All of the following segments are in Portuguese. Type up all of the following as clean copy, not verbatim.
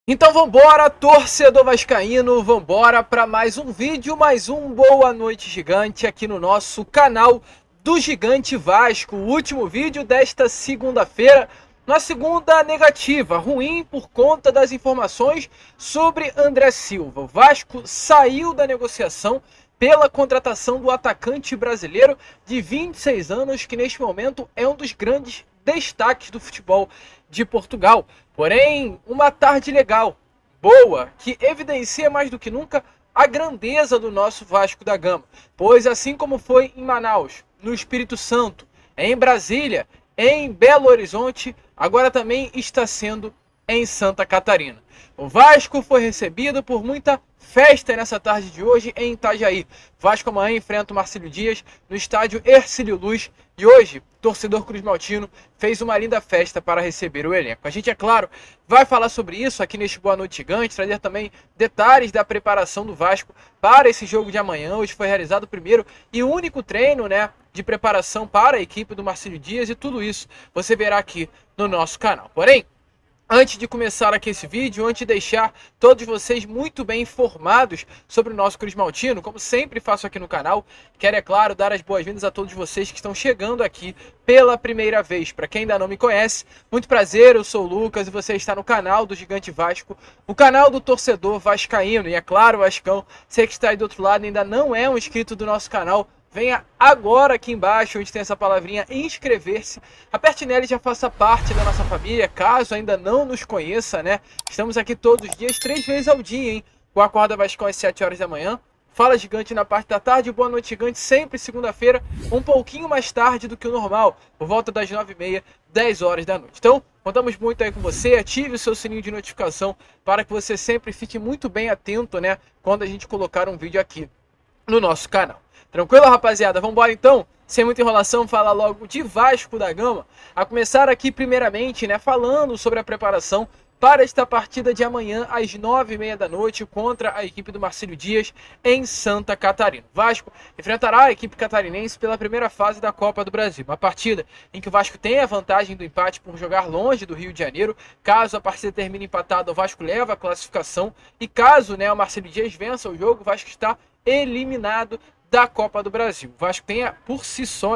Então vambora, torcedor vascaíno, vambora para mais um vídeo, mais um Boa Noite Gigante aqui no nosso canal do Gigante Vasco. O último vídeo desta segunda-feira, na segunda negativa, ruim por conta das informações sobre André Silva. O Vasco saiu da negociação pela contratação do atacante brasileiro de 26 anos, que neste momento é um dos grandes destaques do futebol de Portugal. Porém, uma tarde legal, boa, que evidencia mais do que nunca a grandeza do nosso Vasco da Gama. Pois assim como foi em Manaus, no Espírito Santo, em Brasília, em Belo Horizonte, agora também está sendo em Santa Catarina. O Vasco foi recebido por muita festa nessa tarde de hoje em Itajaí. Vasco amanhã enfrenta o Marcílio Dias no estádio Hercílio Luz e hoje, torcedor Cruz Maltino fez uma linda festa para receber o elenco. A gente, é claro, vai falar sobre isso aqui neste Boa Noite Gigante, trazer também detalhes da preparação do Vasco para esse jogo de amanhã. Hoje foi realizado o primeiro e único treino, de preparação para a equipe do Marcílio Dias e tudo isso você verá aqui no nosso canal. Porém, antes de começar aqui esse vídeo, antes de deixar todos vocês muito bem informados sobre o nosso Cruz Maltino, como sempre faço aqui no canal, quero, é claro, dar as boas-vindas a todos vocês que estão chegando aqui pela primeira vez. Para quem ainda não me conhece, muito prazer, eu sou o Lucas e você está no canal do Gigante Vasco, o canal do torcedor vascaíno. E é claro, Vascão, você que está aí do outro lado e ainda não é um inscrito do nosso canal, venha agora aqui embaixo, onde tem essa palavrinha inscrever-se. Aperte nela e já faça parte da nossa família, caso ainda não nos conheça, Estamos aqui todos os dias, 3 vezes ao dia, hein? Com a Acorda Vascão às 7 horas da manhã. Fala Gigante na parte da tarde, Boa Noite Gigante sempre segunda-feira, um pouquinho mais tarde do que o normal, por volta das 9h30, 10 horas da noite. Então, contamos muito aí com você, ative o seu sininho de notificação para que você sempre fique muito bem atento, quando a gente colocar um vídeo aqui no nosso canal. Tranquilo, rapaziada? Vamos embora então? Sem muita enrolação, falar logo de Vasco da Gama. A começar aqui primeiramente, falando sobre a preparação para esta partida de amanhã às 9h30 da noite contra a equipe do Marcílio Dias em Santa Catarina. Vasco enfrentará a equipe catarinense pela primeira fase da Copa do Brasil. Uma partida em que o Vasco tem a vantagem do empate por jogar longe do Rio de Janeiro. Caso a partida termine empatada, o Vasco leva a classificação. E caso o Marcílio Dias vença o jogo, o Vasco está eliminado da Copa do Brasil. O Vasco tem por si só,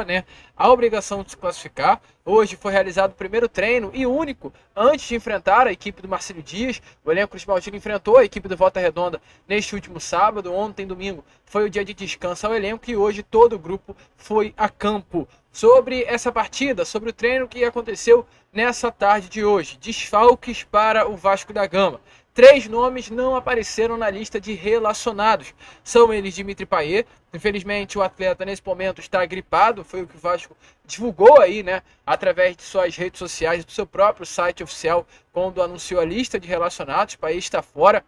a obrigação de se classificar. Hoje foi realizado o primeiro treino e único antes de enfrentar a equipe do Marcílio Dias. O elenco Cruz Maltino enfrentou a equipe do Volta Redonda neste último sábado. Ontem, domingo, foi o dia de descanso ao elenco e hoje todo o grupo foi a campo. Sobre essa partida, sobre o treino que aconteceu nessa tarde de hoje. Desfalques para o Vasco da Gama. 3 nomes não apareceram na lista de relacionados. São eles Dimitri Payet. Infelizmente o atleta nesse momento está gripado. Foi o que o Vasco divulgou aí, através de suas redes sociais, do seu próprio site oficial, quando anunciou a lista de relacionados. Payet está fora.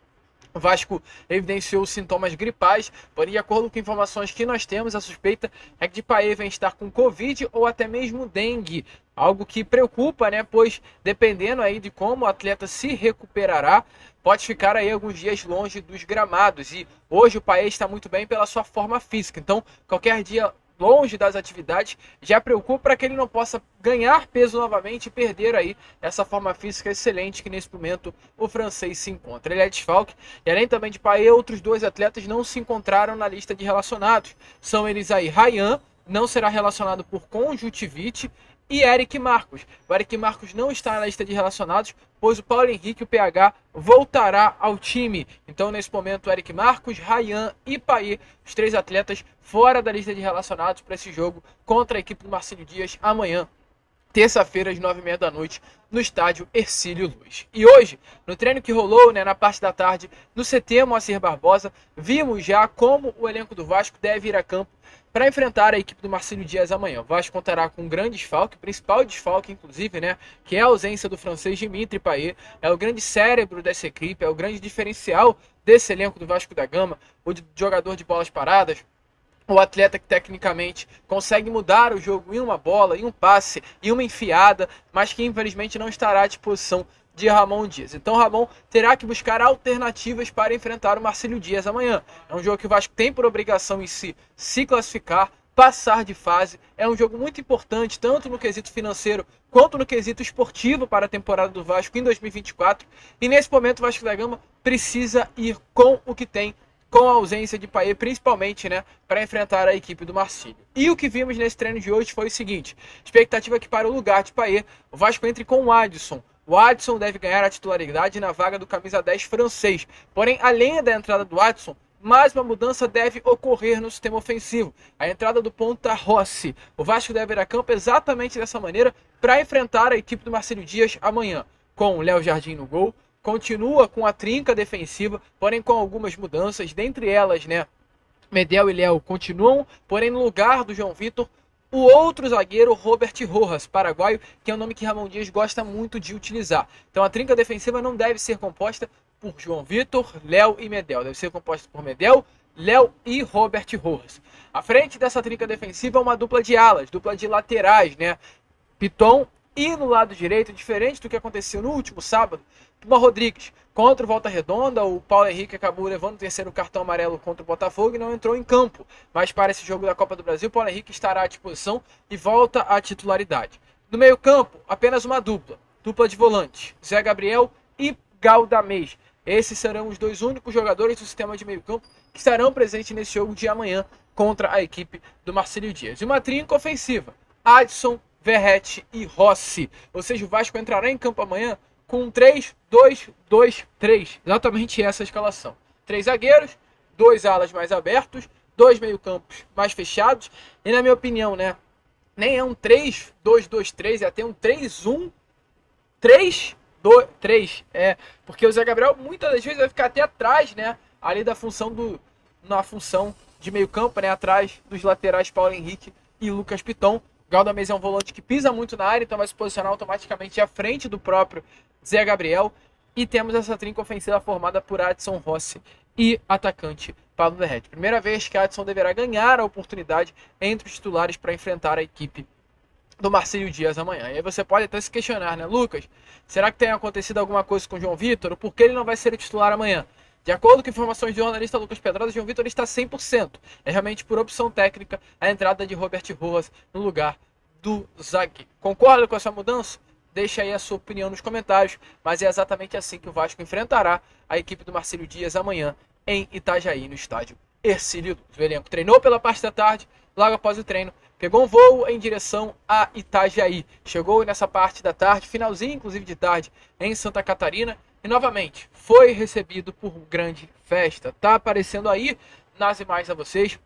O Vasco evidenciou sintomas gripais, porém, de acordo com informações que nós temos, a suspeita é que de Payet vem estar com Covid ou até mesmo dengue. Algo que preocupa, pois dependendo aí de como o atleta se recuperará, pode ficar aí alguns dias longe dos gramados. E hoje o Payet está muito bem pela sua forma física. Então, qualquer dia longe das atividades já preocupa para que ele não possa ganhar peso novamente e perder aí essa forma física excelente que nesse momento o francês se encontra. Ele é desfalque e além também de Payet, outros 2 atletas não se encontraram na lista de relacionados. São eles aí Ryan, não será relacionado por conjuntivite, e Eric Marcos. O Eric Marcos não está na lista de relacionados, pois o Paulo Henrique, o PH, voltará ao time. Então, nesse momento, o Eric Marcos, Ryan e Payet, os 3 atletas fora da lista de relacionados para esse jogo contra a equipe do Marcílio Dias amanhã, terça-feira, às 9h30 da noite, no estádio Hercílio Luz. E hoje, no treino que rolou, na parte da tarde, no CT Moacir Barbosa, vimos já como o elenco do Vasco deve ir a campo para enfrentar a equipe do Marcílio Dias amanhã. O Vasco contará com um grande desfalque, principal desfalque, inclusive, que é a ausência do francês Dimitri Payet. É o grande cérebro dessa equipe, é o grande diferencial desse elenco do Vasco da Gama, o jogador de bolas paradas, o atleta que tecnicamente consegue mudar o jogo em uma bola, em um passe, em uma enfiada, mas que infelizmente não estará à disposição de Ramon Dias. Então Ramon terá que buscar alternativas para enfrentar o Marcílio Dias amanhã. É um jogo que o Vasco tem por obrigação em si se classificar passar de fase. É um jogo muito importante, tanto no quesito financeiro quanto no quesito esportivo para a temporada do Vasco em 2024. E nesse momento o Vasco da Gama precisa ir com o que tem, com a ausência de Payet, principalmente, né, para enfrentar a equipe do Marcílio. E o que vimos nesse treino de hoje foi o seguinte: expectativa que para o lugar de Payet, o Vasco entre com o Adson. O Adson deve ganhar a titularidade na vaga do camisa 10 francês. Porém, além da entrada do Adson, mais uma mudança deve ocorrer no sistema ofensivo. A entrada do ponta Rossi. O Vasco deve ir a campo exatamente dessa maneira para enfrentar a equipe do Marcílio Dias amanhã, com o Léo Jardim no gol. Continua com a trinca defensiva, porém com algumas mudanças, dentre elas, né, Medel e Léo continuam, porém no lugar do João Vitor, o outro zagueiro, Robert Rojas, paraguaio, que é um nome que Ramon Dias gosta muito de utilizar. Então a trinca defensiva não deve ser composta por João Vitor, Léo e Medel, deve ser composta por Medel, Léo e Robert Rojas. À frente dessa trinca defensiva uma dupla de alas, dupla de laterais, né, Piton. E no lado direito, diferente do que aconteceu no último sábado, Puma Rodrigues. Contra o Volta Redonda, o Paulo Henrique acabou levando o terceiro cartão amarelo contra o Botafogo e não entrou em campo. Mas para esse jogo da Copa do Brasil, o Paulo Henrique estará à disposição e volta à titularidade. No meio campo, apenas uma dupla de volantes, Zé Gabriel e Galdamez. Esses serão os dois únicos jogadores do sistema de meio campo que estarão presentes nesse jogo de amanhã contra a equipe do Marcílio Dias. E uma trinca ofensiva, Adson, Verratti e Rossi. Ou seja, o Vasco entrará em campo amanhã com 3-2-2-3. Exatamente essa escalação. 3 zagueiros, 2 alas mais abertos, 2 meio-campos mais fechados. E na minha opinião, né, nem é um 3-2-2-3, é até um 3-1-3-2-3. Porque o Zé Gabriel muitas das vezes vai ficar até atrás, né, ali da função na função de meio-campo, né, atrás dos laterais Paulo Henrique e Lucas Piton. Galdamez é um volante que pisa muito na área, então vai se posicionar automaticamente à frente do próprio Zé Gabriel. E temos essa trinca ofensiva formada por Adson, Rossi e atacante Pablo Verratti. Primeira vez que Adson deverá ganhar a oportunidade entre os titulares para enfrentar a equipe do Marcílio Dias amanhã. E aí você pode até se questionar, né, Lucas? Será que tem acontecido alguma coisa com o João Vitor? Ou por que ele não vai ser o titular amanhã? De acordo com informações do jornalista Lucas Pedraza, João Vitor está 100%. É realmente por opção técnica a entrada de Robert Rojas no lugar do zagueiro. Concorda com essa mudança? Deixa aí a sua opinião nos comentários, mas é exatamente assim que o Vasco enfrentará a equipe do Marcílio Dias amanhã em Itajaí, no estádio Hercílio Luz. O elenco treinou pela parte da tarde, logo após o treino, pegou um voo em direção a Itajaí. Chegou nessa parte da tarde, finalzinho inclusive de tarde, em Santa Catarina, e novamente foi recebido por grande festa. Tá aparecendo aí nas imagens a vocês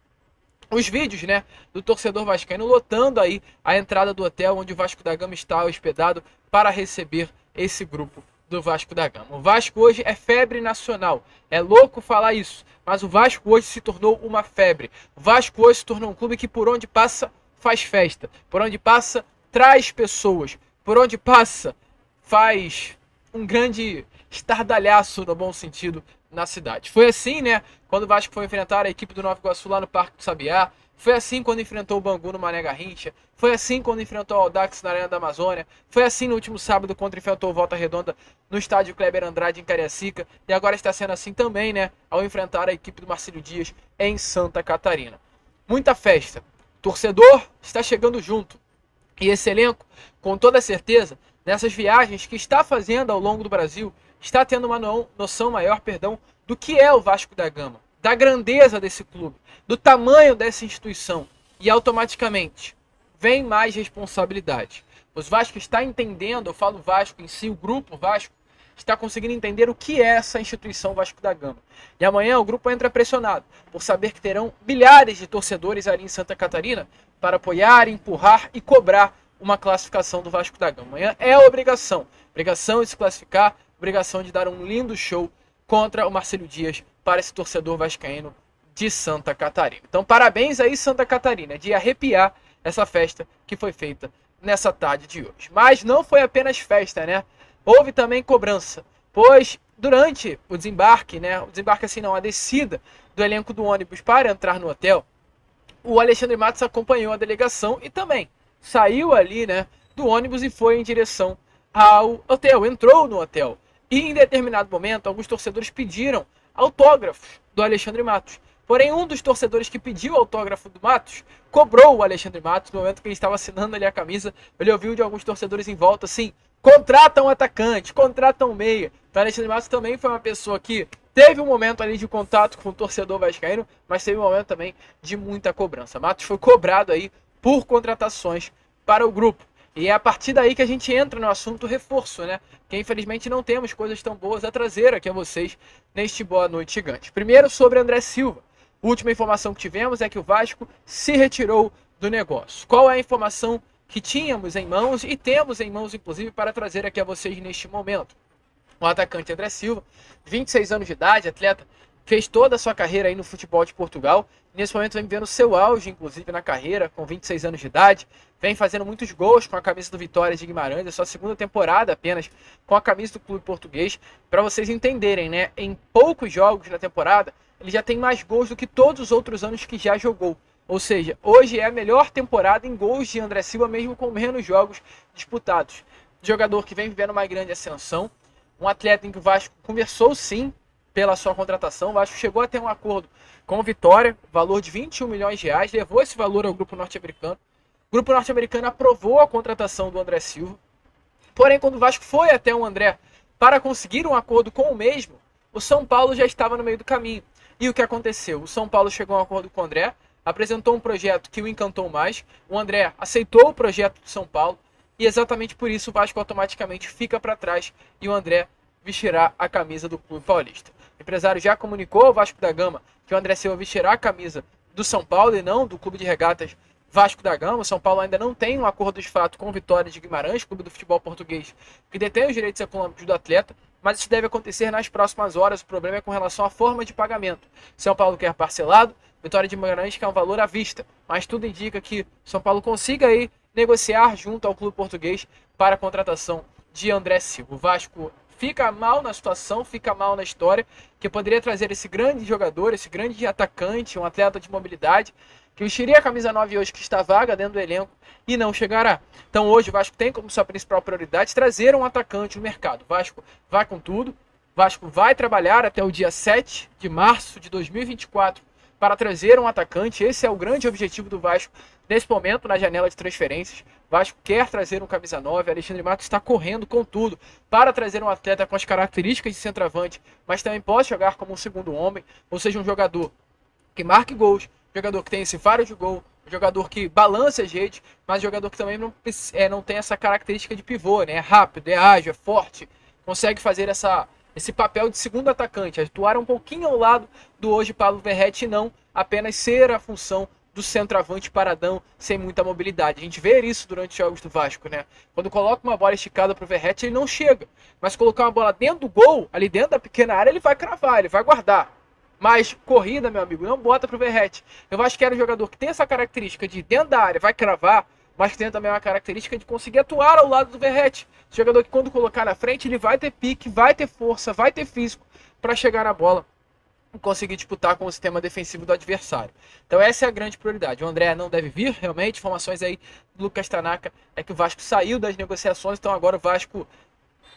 os vídeos, né, do torcedor vascaíno lotando aí a entrada do hotel onde o Vasco da Gama está hospedado para receber esse grupo do Vasco da Gama. O Vasco hoje é febre nacional. É louco falar isso, mas o Vasco hoje se tornou uma febre. O Vasco hoje se tornou um clube que por onde passa faz festa, por onde passa traz pessoas, por onde passa faz um grande estardalhaço, no bom sentido, na cidade. Foi assim, né, quando o Vasco foi enfrentar a equipe do Nova Iguaçu lá no Parque do Sabiá. Foi assim quando enfrentou o Bangu no Mané Garrincha. Foi assim quando enfrentou o Audax na Arena da Amazônia. Foi assim no último sábado quando enfrentou o Volta Redonda no estádio Kleber Andrade em Cariacica. E agora está sendo assim também, né, ao enfrentar a equipe do Marcílio Dias em Santa Catarina. Muita festa. Torcedor está chegando junto. E esse elenco, com toda certeza, nessas viagens que está fazendo ao longo do Brasil, está tendo uma noção maior, do que é o Vasco da Gama, da grandeza desse clube, do tamanho dessa instituição. E automaticamente vem mais responsabilidade. O Vasco está entendendo, eu falo Vasco em si, o grupo Vasco, está conseguindo entender o que é essa instituição Vasco da Gama. E amanhã o grupo entra pressionado, por saber que terão milhares de torcedores ali em Santa Catarina para apoiar, empurrar e cobrar uma classificação do Vasco da Gama. Amanhã é obrigação de se classificar, obrigação de dar um lindo show contra o Marcílio Dias para esse torcedor vascaíno de Santa Catarina. Então parabéns aí Santa Catarina, de arrepiar essa festa que foi feita nessa tarde de hoje. Mas não foi apenas festa, né? Houve também cobrança, pois durante o desembarque, né? O desembarque assim não, a descida do elenco do ônibus para entrar no hotel, o Alexandre Matos acompanhou a delegação e também saiu ali, né, do ônibus e foi em direção ao hotel, entrou no hotel. E em determinado momento, alguns torcedores pediram autógrafos do Alexandre Matos. Porém, um dos torcedores que pediu o autógrafo do Matos cobrou o Alexandre Matos no momento que ele estava assinando ali a camisa. Ele ouviu de alguns torcedores em volta assim: contrata um atacante, contrata um meia. Então, Alexandre Matos também foi uma pessoa que teve um momento ali de contato com o torcedor vascaíno, mas teve um momento também de muita cobrança. Matos foi cobrado aí por contratações para o grupo. E é a partir daí que a gente entra no assunto reforço, né? Que infelizmente não temos coisas tão boas a trazer aqui a vocês neste Boa Noite Gigante. Primeiro sobre André Silva. A última informação que tivemos é que o Vasco se retirou do negócio. Qual é a informação que tínhamos em mãos e temos em mãos, inclusive, para trazer aqui a vocês neste momento? O atacante André Silva, 26 anos de idade, atleta, fez toda a sua carreira aí no futebol de Portugal. Nesse momento vem vivendo seu auge, inclusive, na carreira, com 26 anos de idade. Vem fazendo muitos gols com a camisa do Vitória de Guimarães. É sua segunda temporada apenas com a camisa do clube português. Para vocês entenderem, né? Em poucos jogos na temporada, ele já tem mais gols do que todos os outros anos que já jogou. Ou seja, hoje é a melhor temporada em gols de André Silva, mesmo com menos jogos disputados. Jogador que vem vivendo uma grande ascensão. Um atleta em que o Vasco conversou sim pela sua contratação. O Vasco chegou a ter um acordo com o Vitória, valor de 21 milhões de reais, levou esse valor ao grupo norte-americano. O grupo norte-americano aprovou a contratação do André Silva. Porém, quando o Vasco foi até o André para conseguir um acordo com o mesmo, o São Paulo já estava no meio do caminho. E o que aconteceu? O São Paulo chegou a um acordo com o André, apresentou um projeto que o encantou mais, o André aceitou o projeto do São Paulo, e exatamente por isso o Vasco automaticamente fica para trás e o André vestirá a camisa do clube paulista. O empresário já comunicou ao Vasco da Gama que o André Silva vestirá a camisa do São Paulo e não do clube de regatas Vasco da Gama. O São Paulo ainda não tem um acordo de fato com o Vitória de Guimarães, clube do futebol português, que detém os direitos econômicos do atleta, mas isso deve acontecer nas próximas horas. O problema é com relação à forma de pagamento. São Paulo quer parcelado, Vitória de Guimarães quer um valor à vista, mas tudo indica que São Paulo consiga aí negociar junto ao clube português para a contratação de André Silva. O Vasco fica mal na situação, fica mal na história, que poderia trazer esse grande jogador, esse grande atacante, um atleta de mobilidade, que vestiria a camisa 9 hoje, que está vaga dentro do elenco, e não chegará. Então hoje o Vasco tem como sua principal prioridade trazer um atacante no mercado. O Vasco vai com tudo, o Vasco vai trabalhar até o dia 7 de março de 2024 para trazer um atacante. Esse é o grande objetivo do Vasco nesse momento na janela de transferências. O Vasco quer trazer um camisa 9, Alexandre Matos está correndo com tudo para trazer um atleta com as características de centroavante, mas também pode jogar como um segundo homem, ou seja, um jogador que marque gols, um jogador que tem esse faro de gol, um jogador que balance as redes, mas um jogador que também não tem essa característica de pivô, né? É rápido, é ágil, é forte, consegue fazer esse papel de segundo atacante, atuar um pouquinho ao lado do hoje Pablo Verratti e não apenas ser a função do centroavante paradão sem muita mobilidade. A gente vê isso durante os jogos do Vasco, né? Quando coloca uma bola esticada pro Verratti, ele não chega. Mas colocar uma bola dentro do gol, ali dentro da pequena área, ele vai cravar, ele vai guardar. Mas corrida, meu amigo, não bota pro Verratti. Eu acho que era um jogador que tem essa característica de dentro da área, vai cravar, mas que tem também uma característica de conseguir atuar ao lado do Verratti. Jogador que quando colocar na frente, ele vai ter pique, vai ter força, vai ter físico para chegar na bola e conseguir disputar com o sistema defensivo do adversário. Então essa é a grande prioridade. O André não deve vir, realmente. Informações aí do Lucas Tanaka é que o Vasco saiu das negociações, então agora o Vasco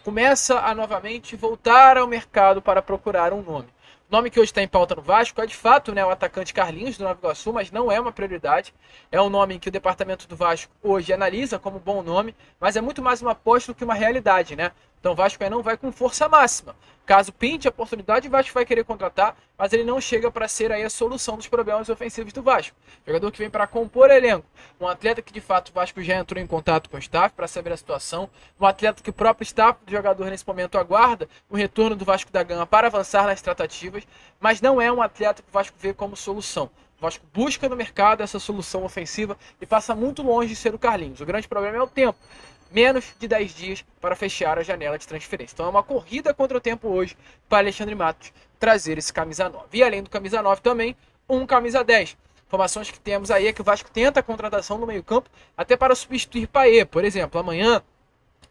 começa a novamente voltar ao mercado para procurar um nome. O nome que hoje está em pauta no Vasco é de fato, né, o atacante Carlinhos do Nova Iguaçu, mas não é uma prioridade. É um nome que o departamento do Vasco hoje analisa como bom nome, mas é muito mais uma aposta do que uma realidade, né? Então o Vasco não vai com força máxima. Caso pinte a oportunidade, o Vasco vai querer contratar, mas ele não chega para ser aí a solução dos problemas ofensivos do Vasco. Jogador que vem para compor elenco. Um atleta que de fato o Vasco já entrou em contato com o staff para saber a situação. Um atleta que o próprio staff do jogador nesse momento aguarda o retorno do Vasco da Gama para avançar nas tratativas, mas não é um atleta que o Vasco vê como solução. O Vasco busca no mercado essa solução ofensiva e passa muito longe de ser o Carlinhos. O grande problema é o tempo. Menos de 10 dias para fechar a janela de transferência. Então é uma corrida contra o tempo hoje para Alexandre Matos trazer esse camisa 9. E além do camisa 9 também, um camisa 10. Informações que temos aí é que o Vasco tenta a contratação no meio campo até para substituir Payet. Por exemplo, amanhã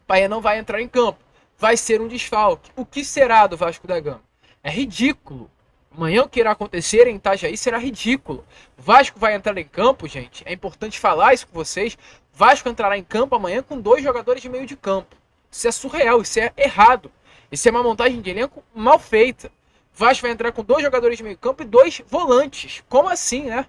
Payet não vai entrar em campo. Vai ser um desfalque. O que será do Vasco da Gama? É ridículo. Amanhã o que irá acontecer em Itajaí será ridículo. O Vasco vai entrar em campo, gente. É importante falar isso com vocês. O Vasco entrará em campo amanhã com 2 jogadores de meio de campo. Isso é surreal, isso é errado. Isso é uma montagem de elenco mal feita. Vasco vai entrar com 2 jogadores de meio campo e 2 volantes. Como assim, né?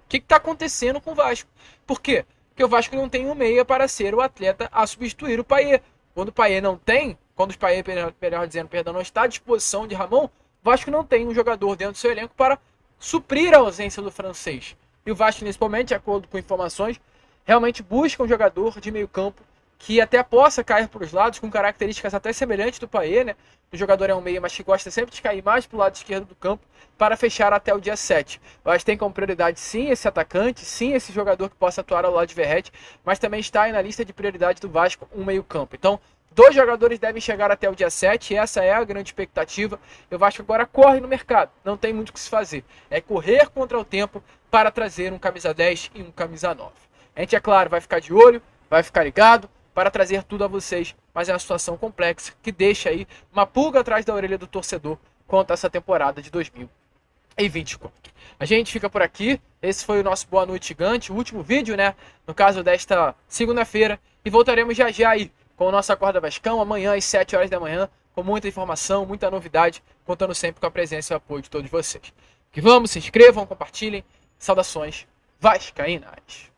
O que está acontecendo com o Vasco? Por quê? Porque o Vasco não tem um meia para ser o atleta a substituir o Payet. Quando o Payet não tem, quando o Payet, melhor dizendo, perdão, não está à disposição de Ramon, o Vasco não tem um jogador dentro do seu elenco para suprir a ausência do francês. E o Vasco, nesse momento, de acordo com informações, realmente busca um jogador de meio campo que até possa cair para os lados, com características até semelhantes do Payet, né? O jogador é um meia, mas que gosta sempre de cair mais para o lado esquerdo do campo para fechar até o dia 7. O Vasco tem como prioridade sim esse atacante, sim esse jogador que possa atuar ao lado de Verratti, mas também está aí na lista de prioridade do Vasco um meio campo. Então, 2 jogadores devem chegar até o dia 7, e essa é a grande expectativa. E o Vasco agora corre no mercado, não tem muito o que se fazer. É correr contra o tempo para trazer um camisa 10 e um camisa 9. A gente, é claro, vai ficar de olho, vai ficar ligado para trazer tudo a vocês, mas é uma situação complexa que deixa aí uma pulga atrás da orelha do torcedor quanto a essa temporada de 2024. A gente fica por aqui, esse foi o nosso Boa Noite Gigante, o último vídeo, né, no caso desta segunda-feira, e voltaremos já já aí com o nosso Acorda Vascão, amanhã às 7 horas da manhã, com muita informação, muita novidade, contando sempre com a presença e o apoio de todos vocês. Que vamos, se inscrevam, compartilhem, saudações vascaínas.